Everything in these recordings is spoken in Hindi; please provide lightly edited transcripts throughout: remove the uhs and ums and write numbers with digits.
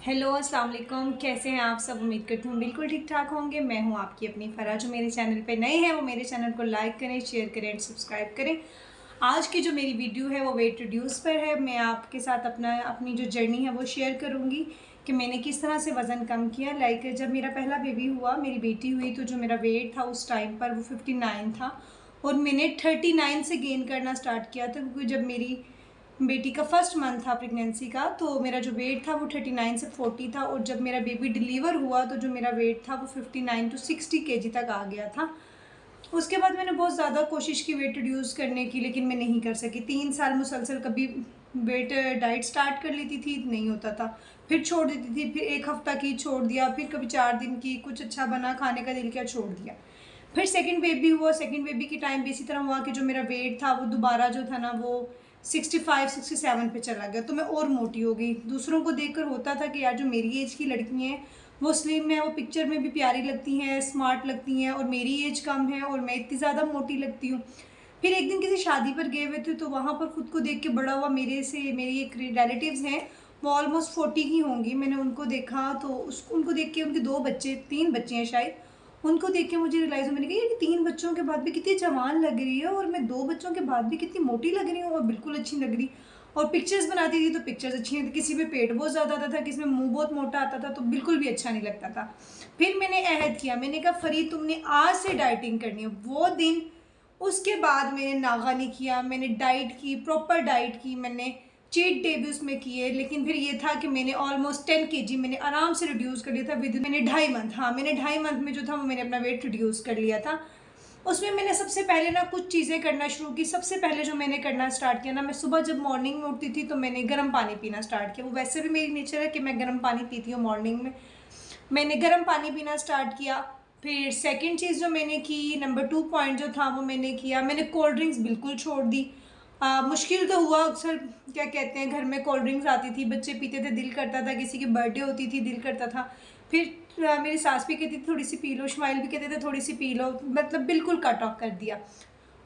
हेलो अस्सलाम वालेकुम। कैसे हैं आप सब? उम्मीद करती हूँ बिल्कुल ठीक ठाक होंगे। मैं हूँ आपकी अपनी फ़रा। जो मेरे चैनल पे नए हैं वो मेरे चैनल को लाइक करें, शेयर करें एंड सब्सक्राइब करें। आज की जो मेरी वीडियो है वो वेट रिड्यूस पर है। मैं आपके साथ अपनी जो जर्नी है वो शेयर करूँगी कि मैंने किस तरह से वज़न कम किया। लाइक जब मेरा पहला बेबी हुआ, मेरी बेटी हुई, तो जो मेरा वेट था उस टाइम पर वो 59 था और मैंने 39 से गेन करना स्टार्ट किया था, क्योंकि जब मेरी बेटी का फर्स्ट मंथ था प्रेगनेंसी का, तो मेरा जो वेट था वो 39 से 40 था। और जब मेरा बेबी डिलीवर हुआ तो जो मेरा वेट था वो 59 टू 60 केजी तक आ गया था। उसके बाद मैंने बहुत ज़्यादा कोशिश की वेट रिड्यूस करने की, लेकिन मैं नहीं कर सकी। 3 साल मुसलसल कभी वेट डाइट स्टार्ट कर लेती थी, नहीं होता था, फिर छोड़ देती थी, फिर एक हफ्ता की छोड़ दिया, फिर कभी 4 दिन की, कुछ अच्छा बना खाने का दिल किया, छोड़ दिया। फिर सेकंड बेबी हुआ। सेकंड बेबी के टाइम भी इसी तरह हुआ कि जो मेरा वेट था वो दोबारा जो था ना वो 65-67 पे चला गया, तो मैं और मोटी हो गई। दूसरों को देखकर होता था कि यार जो मेरी एज की लड़की हैं वो स्लिम है, वो पिक्चर में भी प्यारी लगती हैं, स्मार्ट लगती हैं, और मेरी एज कम है और मैं इतनी ज़्यादा मोटी लगती हूँ। फिर एक दिन किसी शादी पर गए हुए थे, तो वहाँ पर खुद को देख के बड़ा हुआ। मेरी एक रिलेटिव्स हैं, वो ऑलमोस्ट 40 की होंगी। मैंने उनको देखा तो उनको देख के, उनके 2 बच्चे, 3 बच्चे हैं शायद, उनको देख के मुझे रियलाइज़ हुआ। मैंने कहा ये 3 बच्चों के बाद भी कितनी जवान लग रही है, और मैं 2 बच्चों के बाद भी कितनी मोटी लग रही हूँ और बिल्कुल अच्छी लग रही। और पिक्चर्स बनाती थी तो पिक्चर्स अच्छी नहीं थी, किसी में पेट बहुत ज़्यादा आता था, किसी में मुंह बहुत मोटा आता था, तो बिल्कुल भी अच्छा नहीं लगता था। फिर मैंने अहद किया, मैंने कहा फरीद तुमने आज से डाइटिंग करनी है। वो दिन, उसके बाद मैंने नागा नहीं किया, मैंने डाइट की, प्रॉपर डाइट की, मैंने चीट डे भी उसमें किए। लेकिन फिर ये था कि मैंने ऑलमोस्ट 10 केजी मैंने आराम से रिड्यूस कर लिया था विद मैंने 2.5 मंथ। हाँ, मैंने 2.5 मंथ में जो था वो मैंने अपना वेट रिड्यूस कर लिया था। उसमें मैंने सबसे पहले ना कुछ चीज़ें करना शुरू की। सबसे पहले जो मैंने करना स्टार्ट किया ना, मैं सुबह जब मॉर्निंग में उठती थी तो मैंने गर्म पानी पीना स्टार्ट किया। वो वैसे भी मेरी नेचर है कि मैं गर्म पानी पीती हूँ मॉर्निंग में। मैंने गर्म पानी पीना स्टार्ट किया। फिर सेकंड चीज़ जो मैंने की, नंबर 2 पॉइंट जो था वो मैंने किया, मैंने कोल्ड ड्रिंक्स बिल्कुल छोड़ दी। मुश्किल तो हुआ, अक्सर क्या कहते हैं घर में कोल्ड ड्रिंक्स आती थी, बच्चे पीते थे, दिल करता था, किसी की बर्थडे होती थी दिल करता था। फिर मेरी सास भी कहती थी थोड़ी सी पी लो, शुमाइल भी कहते थे थोड़ी सी पी लो, मतलब बिल्कुल कट ऑफ कर दिया।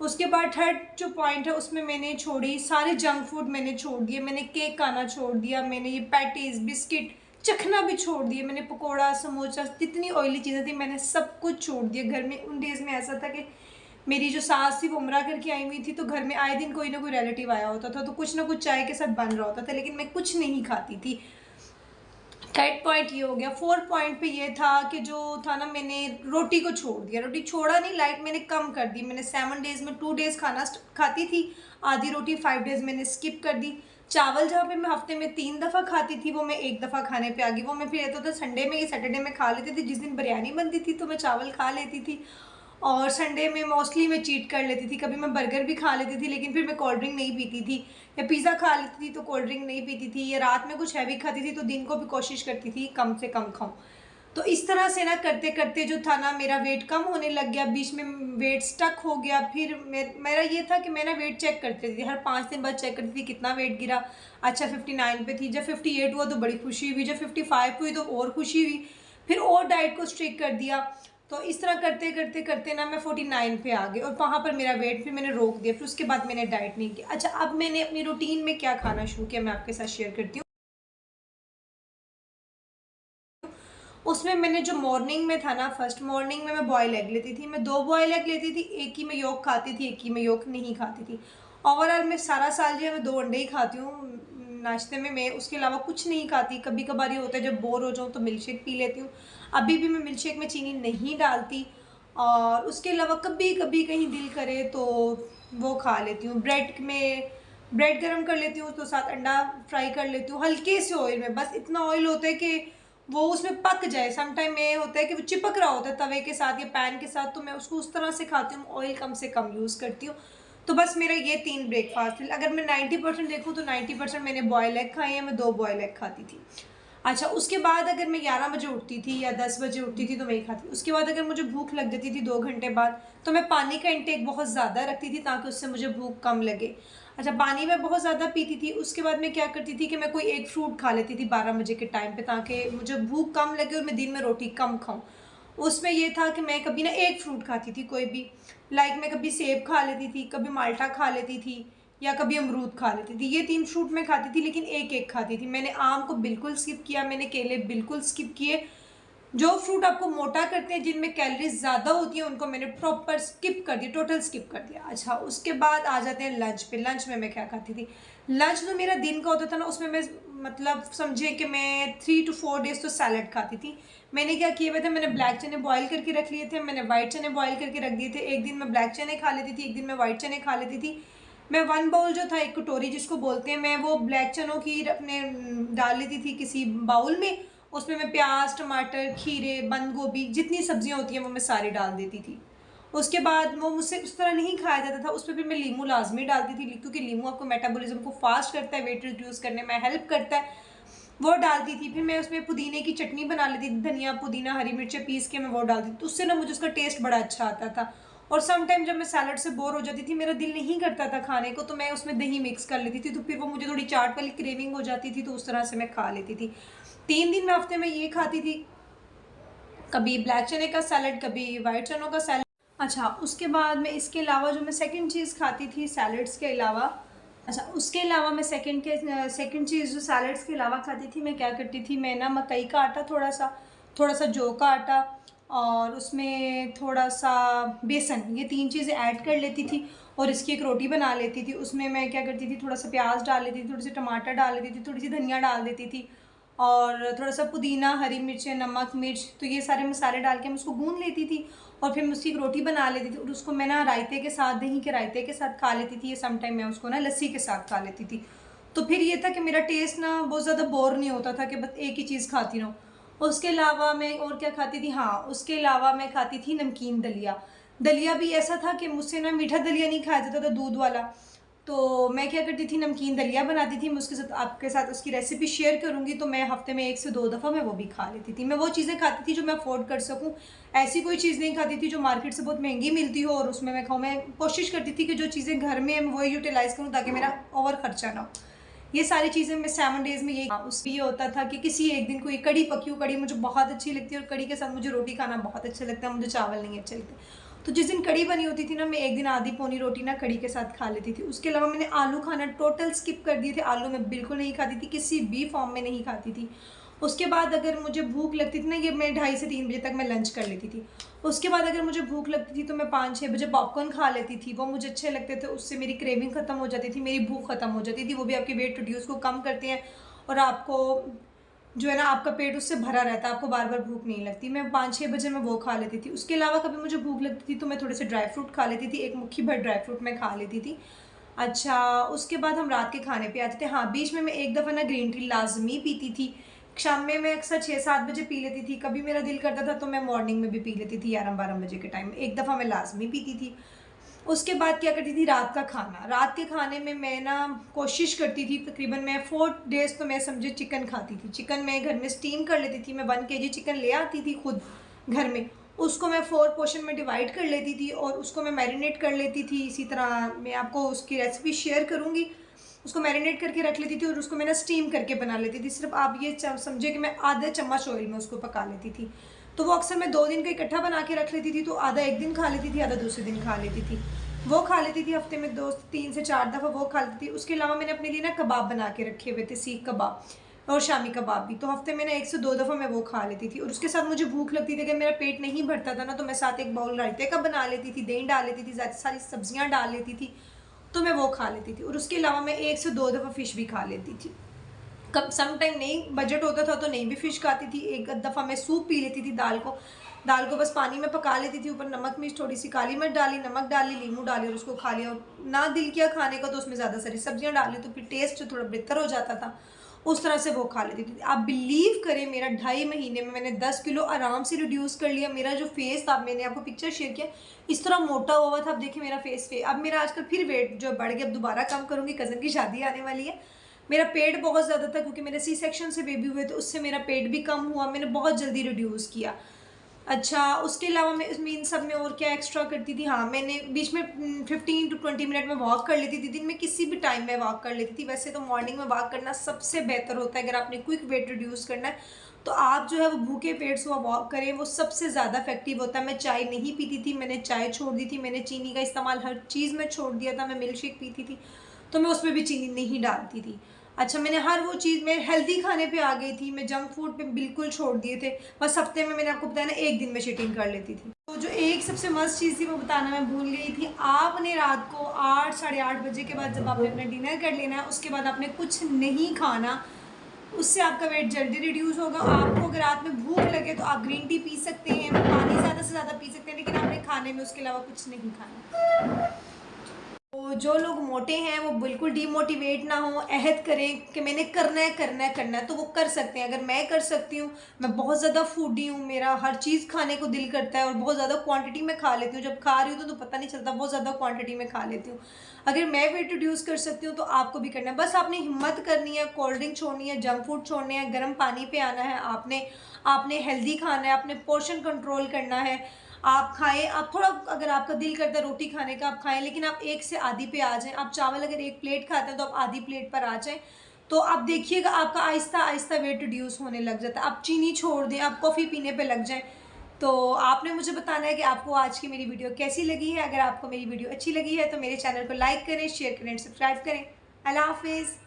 उसके बाद थर्ड जो पॉइंट है उसमें मैंने छोड़ी सारे जंक फूड, मैंने छोड़ दिए। मैंने केक खाना छोड़ दिया, मैंने ये पैटीज, बिस्किट चखना भी छोड़ दिए, मैंने पकोड़ा, समोसा, जितनी ऑयली चीज़ें थी मैंने सब कुछ छोड़ दिया। घर में उन डेज़ में ऐसा था कि मेरी जो सास थी वो उम्रा करके आई हुई थी, तो घर में आए दिन कोई ना कोई रिलेटिव आया होता था, तो कुछ ना कुछ चाय के साथ बन रहा होता था, लेकिन मैं कुछ नहीं खाती थी। थर्ड पॉइंट ये हो गया। फोर्थ पॉइंट पे ये था कि जो था ना, मैंने रोटी को छोड़ दिया। रोटी छोड़ा नहीं, लाइक मैंने कम कर दी। मैंने 7 डेज में 2 डेज खाना खाती थी, आधी रोटी 5 डेज मैंने स्किप कर दी। चावल जहाँ पे मैं हफ्ते में 3 दफ़ा खाती थी, वो मैं 1 दफ़ा खाने पे आ गई। वो मैं फिर तो संडे में या सैटरडे में खा लेती थी, जिस दिन बिरयानी बनती थी तो मैं चावल खा लेती थी। और संडे में मोस्टली मैं चीट कर लेती थी। कभी मैं बर्गर भी खा लेती थी, लेकिन फिर मैं कोल्ड ड्रिंक नहीं पीती थी। या पिज़्ज़ा खा लेती थी तो कोल्ड ड्रिंक नहीं पीती थी। या रात में कुछ हैवी खाती थी तो दिन को भी कोशिश करती थी कम से कम खाऊं। तो इस तरह से ना करते करते जो था ना, मेरा वेट कम होने लग गया। बीच में वेट स्टक हो गया। फिर मेरा ये था कि मैं ना वेट चेक करती थी, हर 5 दिन बाद चेक करती थी कितना वेट गिरा। अच्छा 59 पे थी, जब 58 हुआ तो बड़ी खुशी हुई, जब 55 हुई तो और खुशी हुई। फिर और डाइट को स्ट्रिक कर दिया। तो इस तरह करते करते करते ना मैं 49 पे आ गई, और वहाँ पर मेरा वेट फिर मैंने रोक दिया। फिर उसके बाद मैंने डाइट नहीं की। अच्छा, अब मैंने अपनी रूटीन में क्या खाना शुरू किया मैं आपके साथ शेयर करती हूँ। उसमें मैंने जो मॉर्निंग में था ना, फर्स्ट मॉर्निंग में मैं बॉयल एग लेती थी। मैं 2 बॉयल एग लेती थी, एक ही में योक खाती थी, एक ही में योक नहीं खाती थी। ओवरऑल मैं सारा साल जो है मैं 2 अंडे ही खाती हूँ नाश्ते में। मैं उसके अलावा कुछ नहीं खाती। कभी कभार ये होता है जब बोर हो जाऊँ तो मिल्क शेक पी लेती हूँ। अभी भी मैं मिल्क शेक में चीनी नहीं डालती। और उसके अलावा कभी कभी कहीं दिल करे तो वो खा लेती हूँ। ब्रेड गरम कर लेती हूँ तो साथ अंडा फ्राई कर लेती हूँ हल्के से ऑयल में। बस इतना ऑयल होता है कि वो उसमें पक जाए। सम टाइम में ये होता है कि वो चिपक रहा होता है तवे के साथ या पैन के साथ, तो मैं उसको उस तरह से खाती हूँ, ऑयल कम से कम यूज़ करती हूँ। तो बस मेरा ये 3 ब्रेकफास्ट है। अगर मैं 90% देखूँ तो 90% मैंने बॉयल एग खाए हैं। मैं 2 बॉयल एग खाती थी। अच्छा, उसके बाद अगर मैं 11 बजे उठती थी या 10 बजे उठती थी तो मैं ही खाती। उसके बाद अगर मुझे भूख लग जाती थी 2 घंटे बाद, तो मैं पानी का इंटेक बहुत ज़्यादा रखती थी ताकि उससे मुझे भूख कम लगे। अच्छा, पानी मैं बहुत ज़्यादा पीती थी। उसके बाद मैं क्या करती थी कि मैं कोई एक फ्रूट खा लेती थी 12 बजे के टाइम पे, ताकि मुझे भूख कम लगे और मैं दिन में रोटी कम खाऊं। उसमें ये था कि मैं कभी ना एक फ्रूट खाती थी कोई भी, लाइक मैं कभी सेब खा लेती थी, कभी माल्टा खा लेती थी, या कभी अमरूद खा लेती थी। ये 3 फ्रूट मैं खाती थी, लेकिन एक-एक खाती थी। मैंने आम को बिल्कुल स्किप किया, मैंने केले बिल्कुल स्किप किए। जो फ्रूट आपको मोटा करते हैं, जिनमें कैलोरीज ज़्यादा होती हैं, उनको मैंने प्रॉपर स्किप कर दिया, टोटल स्किप कर दिया। अच्छा, उसके बाद आ जाते हैं लंच पे। लंच में मैं क्या खाती थी? लंच जो मेरा दिन का होता था ना, उसमें मैं मतलब समझे कि मैं 3 टू 4 डेज़ तो सैलड खाती थी। मैंने क्या किए हुए थे, मैंने ब्लैक चने बॉयल करके रख लिए थे, मैंने वाइट चने बॉयल करके रख दिए थे। एक दिन मैं ब्लैक चने खा लेती थी, एक दिन मैं वाइट चने खा लेती थी। मैं 1 बाउल जो था, एक कटोरी जिसको बोलते हैं, मैं वो ब्लैक चनों की अपने डाल लेती थी किसी बाउल में। उसमें मैं प्याज, टमाटर, खीरे, बंद गोभी, जितनी सब्जियां होती हैं वो मैं सारी डाल देती थी। उसके बाद वो मुझसे उस तरह नहीं खाया जाता था, उस पर फिर मैं लीमू लाजमी डालती थी, क्योंकि लीमू आपको मेटाबॉलिज्म को फास्ट करता है, वेट रिड्यूस करने में हेल्प करता है, वो डालती थी। फिर मैं उसमें पुदीने की चटनी बना लेती थी, धनिया, पुदीना, हरी मिर्चें पीस के मैं वो डालती थी, तो उससे ना मुझे उसका टेस्ट बड़ा अच्छा आता था। और सम टाइम जब मैं सैलड से बोर हो जाती थी, मेरा दिल नहीं करता था खाने को, तो मैं उसमें दही मिक्स कर लेती थी, तो फिर वो मुझे थोड़ी चाट वाली क्रेविंग हो जाती थी, तो उस तरह से मैं खा लेती थी। 3 दिन मैं हफ्ते में ये खाती थी, कभी ब्लैक चने का सैलड, कभी वाइट चनों का सैलड। अच्छा, उसके बाद मैं इसके अलावा जो मैं सेकंड चीज़ खाती थी सैलड्स के अलावा, अच्छा उसके अलावा मैं सेकंड चीज़ जो सैलड्स के अलावा खाती थी, मैं क्या करती थी, मैं ना मकई का आटा थोड़ा सा जौ का आटा और उसमें थोड़ा सा बेसन, ये 3 चीज़ें ऐड कर लेती थी और इसकी एक रोटी बना लेती थी। उसमें मैं क्या करती थी, थोड़ा सा प्याज डाल लेती थी, थोड़ी सी टमाटर डाल लेती थी, थोड़ी सी धनिया डाल देती थी और थोड़ा सा पुदीना, हरी मिर्चें, नमक, मिर्च, तो ये सारे मसाले डाल के मैं उसको भून लेती थी और फिर मैं उसकी एक रोटी बना लेती थी और उसको मैं ना रायते के साथ, दही के रायते के साथ खा लेती थी। ये सम टाइम मैं उसको ना लस्सी के साथ खा लेती थी। तो फिर ये था कि मेरा टेस्ट ना बहुत ज़्यादा बोर नहीं होता था कि बस एक ही चीज़ खाती रहूँ। उसके अलावा मैं और क्या खाती थी, हाँ, उसके अलावा मैं खाती थी नमकीन दलिया। दलिया भी ऐसा था कि मुझसे ना मीठा दलिया नहीं खाया जाता था, दूध वाला। तो मैं क्या करती थी, नमकीन दलिया बनाती थी। मैं उसके साथ आपके साथ उसकी रेसिपी शेयर करूँगी, तो मैं हफ्ते में 1 से 2 दफ़ा मैं वो भी खा लेती थी। मैं वो चीज़ें खाती थी जो मैं अफ़ोर्ड कर सकूँ। ऐसी कोई चीज़ नहीं खाती थी जो मार्केट से बहुत महंगी मिलती हो और उसमें मैं खाऊँ। मैं कोशिश करती थी कि जो चीज़ें घर में है मैं वही यूटिलाइज़ करूँ, ताकि मेरा ओवर खर्चा ना हो। ये सारी चीज़ें मैं 7 डेज़ में ये, उसमें ये होता था कि किसी एक दिन कोई कढ़ी पकी हो, कढ़ी मुझे बहुत अच्छी लगती है और कढ़ी के साथ मुझे रोटी खाना बहुत अच्छा लगता है, मुझे चावल नहीं अच्छे लगते। तो जिस दिन कढ़ी बनी होती थी ना, मैं एक दिन आधी पौनी रोटी ना कढ़ी के साथ खा लेती थी। उसके अलावा मैंने आलू खाना टोटल स्किप कर दिए थे, आलू मैं बिल्कुल नहीं खाती थी, किसी भी फॉर्म में नहीं खाती थी। उसके बाद अगर मुझे भूख लगती थी ना, ये मैं 2:30 से 3 बजे तक मैं लंच कर लेती थी। उसके बाद अगर मुझे भूख लगती थी तो मैं 5-6 बजे पॉपकॉर्न खा लेती थी, वो मुझे अच्छे लगते थे, उससे मेरी क्रेविंग ख़त्म हो जाती थी, मेरी भूख ख़त्म हो जाती थी। वो भी आपके वेट रिड्यूस को कम करते हैं और आपको जो है ना, आपका पेट उससे भरा रहता है, आपको बार-बार भूख नहीं लगती। मैं 5-6 बजे मैं वो खा लेती थी। उसके अलावा कभी मुझे भूख लगती थी तो मैं थोड़े से ड्राई फ्रूट खा लेती थी, एक मुट्ठी भर ड्राई फ्रूट मैं खा लेती थी। अच्छा, उसके बाद हम रात के खाने पे आते थे। हाँ, बीच में मैं एक दफ़ा ना ग्रीन टी लाज़मी पीती थी। शाम में मैं अक्सर 6-7 बजे पी लेती थी, कभी मेरा दिल करता था तो मैं मॉर्निंग में भी पी लेती थी 11-12 बजे के टाइम में। एक दफ़ा मैं लाज़मी पीती थी। उसके बाद क्या करती थी, रात का खाना। रात के खाने में मैं ना कोशिश करती थी, तकरीबन मैं 4 डेज़ तो मैं समझे चिकन खाती थी। चिकन मैं घर में स्टीम कर लेती थी। मैं 1 केजी चिकन ले आती थी खुद घर में। उसको मैं 4 पोर्शन में डिवाइड कर लेती थी और उसको मैं मैरिनेट कर लेती थी। इसी तरह मैं आपको उसकी रेसिपी शेयर करूँगी। उसको मैरिनेट करके रख लेती थी और उसको मैं ना स्टीम करके बना लेती थी। सिर्फ़ आप ये समझिए कि मैं आधे चम्मच ऑयल में उसको पका लेती थी। तो वो अक्सर मैं 2 दिन का इकट्ठा बना के रख लेती थी, तो आधा एक दिन खा लेती थी, आधा दूसरे दिन खा लेती थी। वो खा लेती थी, हफ्ते में 2 3 से 4 दफ़ा वो खा लेती थी। उसके अलावा मैंने अपने लिए ना कबाब बना के रखे हुए थे, सीख कबाब और शामी कबाब भी। तो हफ्ते में ना 1 से 2 दफ़ा मैं वो खा लेती थी और उसके साथ मुझे भूख लगती थी, अगर मेरा पेट नहीं भरता था ना, तो मैं साथ एक बाउल रायते का बना लेती थी, दही डाल लेती थी, ज़्यादा सारी सब्जियाँ डाल लेती थी, तो मैं वो खा लेती थी। और उसके अलावा मैं 1 से 2 दफ़ा फ़िश भी खा लेती थी। कब सम टाइम नहीं बजट होता था तो नहीं भी फ़िश खाती थी। एक दफ़ा मैं सूप पी लेती थी, दाल को बस पानी में पका लेती थी, ऊपर नमक मिर्च, थोड़ी सी काली मिर्च डाली, नमक डाली, लीमू डाली और उसको खा लिया। और ना दिल किया खाने का तो उसमें ज़्यादा सारी सब्जियां डाली, तो फिर टेस्ट थोड़ा बेहतर हो जाता था। उस तरह से वो खा लेती थी। आप बिलीव करें, मेरा 2.5 महीने में मैंने 10 किलो आराम से रिड्यूस कर लिया। मेरा जो फेस था, मैंने आपको पिक्चर शेयर किया, इस तरह मोटा हुआ था। अब देखिए मेरा फेस अब मेरा आजकल फिर वेट जो बढ़ गया। अब दोबारा कम करूँगी, कज़न की शादी आने वाली है। मेरा पेट बहुत ज़्यादा था क्योंकि मेरे सी सेक्शन से बेबी हुए, तो उससे मेरा पेट भी कम हुआ। मैंने बहुत जल्दी रिड्यूस किया। अच्छा, उसके अलावा मैं इसमें इन सब में और क्या एक्स्ट्रा करती थी, हाँ, मैंने बीच में 15 टू 20 मिनट में वॉक कर लेती थी। दिन में किसी भी टाइम में वॉक कर लेती थी। वैसे तो मॉर्निंग में वॉक करना सबसे बेहतर होता है। अगर आपने क्विक वेट रिड्यूस करना है तो आप जो है वो भूखे पेट से वॉक करें, वो सबसे ज़्यादा इफेक्टिव होता है। मैं चाय नहीं पीती थी, मैंने चाय छोड़ दी थी, मैंने चीनी का इस्तेमाल हर चीज़ में छोड़ दिया था, मैं मिल्क शेक पीती थी। तो मैं उसमें भी चीनी नहीं डालती थी। अच्छा, मैंने हर वो चीज़ मैं हेल्दी खाने पे आ गई थी, मैं जंक फूड पे बिल्कुल छोड़ दिए थे। बस हफ्ते में मैंने आपको बताया ना 1 दिन में चीटिंग कर लेती थी। तो जो एक सबसे मस्त चीज़ थी वो बताना मैं भूल गई थी, आपने रात को 8 साढ़े 8 बजे के बाद जब आपने अपना डिनर कर लेना है, उसके बाद आपने कुछ नहीं खाना। उससे आपका वेट जल्दी रिड्यूस होगा। आपको अगर रात में भूख लगे तो आप ग्रीन टी पी सकते हैं, पानी ज़्यादा से ज़्यादा पी सकते हैं, लेकिन आपने खाने में उसके अलावा कुछ नहीं खाना। तो जो लोग मोटे हैं वो बिल्कुल डीमोटिवेट ना हो, अहद करें कि मैंने करना है करना है करना है, तो वो कर सकते हैं। अगर मैं कर सकती हूँ, मैं बहुत ज़्यादा फूडी हूँ, मेरा हर चीज़ खाने को दिल करता है और बहुत ज़्यादा क्वांटिटी में खा लेती हूँ। जब खा रही हूँ तो पता नहीं चलता, बहुत ज़्यादा क्वांटिटी में खा लेती हूँ। अगर मैं वेट रिड्यूस कर सकती हूँ तो आपको भी करना है। बस आपने हिम्मत करनी है, कोल्ड ड्रिंक छोड़नी है, जंक फूड छोड़ने हैं, गर्म पानी पे आना है, आपने आपने हेल्दी खाना है, आपने पोर्शन कंट्रोल करना है। आप खाएँ, आप थोड़ा, अगर आपका दिल करता है रोटी खाने का आप खाएँ, लेकिन आप 1 से आधी पे आ जाएँ। आप चावल अगर 1 प्लेट खाते हैं तो आप आधी प्लेट पर आ जाएँ। तो आप देखिएगा आपका आहिस्ता-आहिस्ता वेट रिड्यूस होने लग जाता है। आप चीनी छोड़ दें, आप कॉफ़ी पीने पे लग जाएँ। तो आपने मुझे बताना है कि आपको आज की मेरी वीडियो कैसी लगी है। अगर आपको मेरी वीडियो अच्छी लगी है तो मेरे चैनल को लाइक करें, शेयर करें, सब्सक्राइब करें। अल्लाह हाफ़िज़।